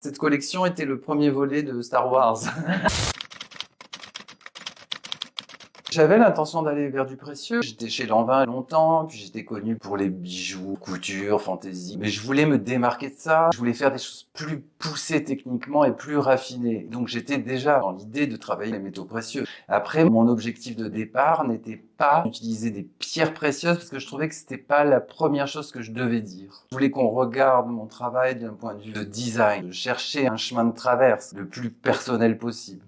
Cette collection était le premier volet de Star Wars. J'avais l'intention d'aller vers du précieux. J'étais chez Lanvin longtemps, puis j'étais connu pour les bijoux, couture, fantaisie. Mais je voulais me démarquer de ça. Je voulais faire des choses plus poussées techniquement et plus raffinées. Donc j'étais déjà dans l'idée de travailler les métaux précieux. Après, mon objectif de départ n'était pas d'utiliser des pierres précieuses parce que je trouvais que c'était pas la première chose que je devais dire. Je voulais qu'on regarde mon travail d'un point de vue de design, de chercher un chemin de traverse le plus personnel possible.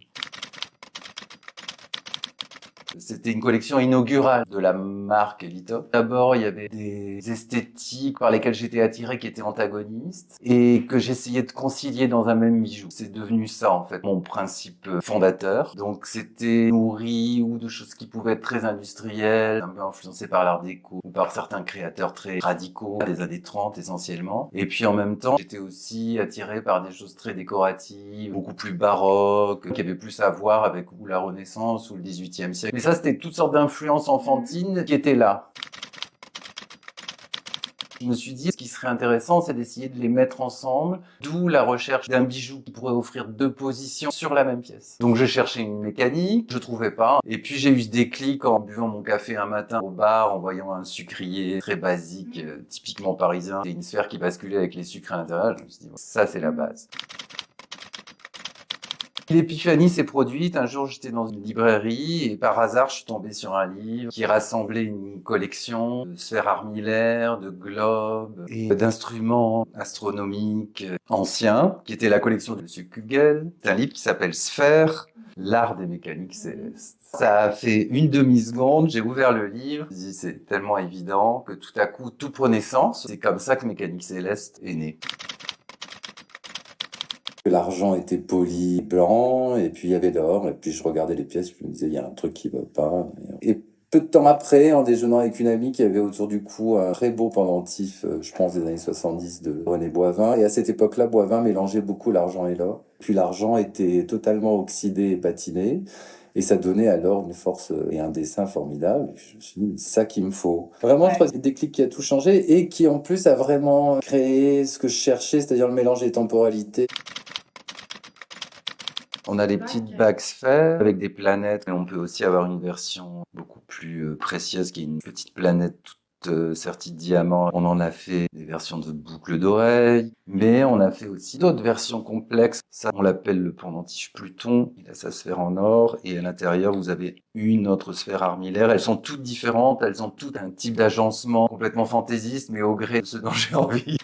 C'était une collection inaugurale de la marque Elitop. D'abord, il y avait des esthétiques par lesquelles j'étais attiré qui étaient antagonistes et que j'essayais de concilier dans un même bijou. C'est devenu ça, en fait, mon principe fondateur. Donc, c'était nourri ou de choses qui pouvaient être très industrielles, un peu influencées par l'art déco ou par certains créateurs très radicaux des années 30 essentiellement. Et puis, en même temps, j'étais aussi attiré par des choses très décoratives, beaucoup plus baroques, qui avaient plus à voir avec ou la Renaissance ou le XVIIIe siècle. Mais ça, c'était toutes sortes d'influences enfantines qui étaient là. Je me suis dit, ce qui serait intéressant, c'est d'essayer de les mettre ensemble, d'où la recherche d'un bijou qui pourrait offrir deux positions sur la même pièce. Donc je cherchais une mécanique, je trouvais pas, et puis j'ai eu ce déclic en buvant mon café un matin au bar, en voyant un sucrier très basique, typiquement parisien, et une sphère qui basculait avec les sucres à l'intérieur. Je me suis dit, ça c'est la base. L'épiphanie s'est produite. Un jour, j'étais dans une librairie et par hasard, je suis tombé sur un livre qui rassemblait une collection de sphères armillaires, de globes et d'instruments astronomiques anciens, qui était la collection de Monsieur Kugel. C'est un livre qui s'appelle Sphères, l'art des mécaniques célestes. Ça a fait une demi-seconde, j'ai ouvert le livre, je me suis dit, c'est tellement évident que tout à coup, tout prenait sens. C'est comme ça que Mécanique Céleste est née. L'argent était poli blanc, et puis il y avait l'or, et puis je regardais les pièces, je me disais, il y a un truc qui va pas. Et peu de temps après, en déjeunant avec une amie qui avait autour du cou un très beau pendentif, je pense des années 70 de René Boivin, et à cette époque-là, Boivin mélangeait beaucoup l'argent et l'or. Puis l'argent était totalement oxydé et patiné, et ça donnait alors une force et un dessin formidable. Je me suis dit, c'est ça qu'il me faut. Vraiment, ouais. Le déclic qui a tout changé, et qui en plus a vraiment créé ce que je cherchais, c'est-à-dire le mélange des temporalités. On a les petites bagues sphères avec des planètes, mais on peut aussi avoir une version beaucoup plus précieuse qui est une petite planète toute sertie de diamants. On en a fait des versions de boucles d'oreilles, mais on a fait aussi d'autres versions complexes. Ça, on l'appelle le pendentif Pluton. Il a sa sphère en or et à l'intérieur, vous avez une autre sphère armillaire. Elles sont toutes différentes, elles ont toutes un type d'agencement complètement fantaisiste, mais au gré de ce dont j'ai envie.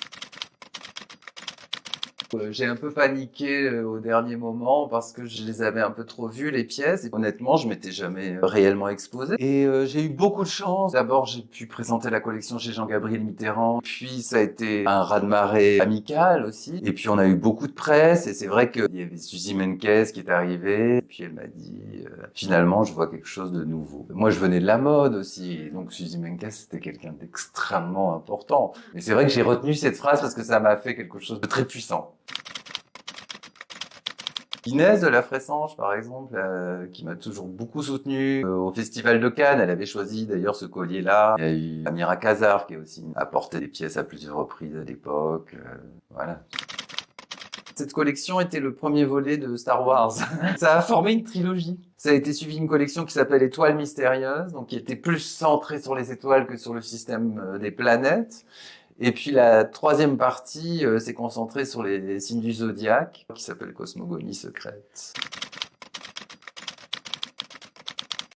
J'ai un peu paniqué au dernier moment parce que je les avais un peu trop vues, les pièces. Et honnêtement, je m'étais jamais réellement exposé. Et j'ai eu beaucoup de chance. D'abord, j'ai pu présenter la collection chez Jean-Gabriel Mitterrand. Puis, ça a été un raz-de-marée amical aussi. Et puis, on a eu beaucoup de presse. Et c'est vrai qu'il y avait Suzy Menkes qui est arrivée. Et puis, elle m'a dit, finalement, je vois quelque chose de nouveau. Moi, je venais de la mode aussi. Et donc, Suzy Menkes, c'était quelqu'un d'extrêmement important. Mais c'est vrai que j'ai retenu cette phrase parce que ça m'a fait quelque chose de très puissant. Inès de la Fressange, par exemple, qui m'a toujours beaucoup soutenu au Festival de Cannes. Elle avait choisi d'ailleurs ce collier-là. Il y a eu Amira Kazar qui a aussi apporté des pièces à plusieurs reprises à l'époque. Voilà. Cette collection était le premier volet de Star Wars. Ça a formé une trilogie. Ça a été suivi d'une collection qui s'appelle Étoiles mystérieuses, donc qui était plus centrée sur les étoiles que sur le système des planètes. Et puis la troisième partie s'est concentrée sur les signes du zodiaque, qui s'appelle Cosmogonie secrète.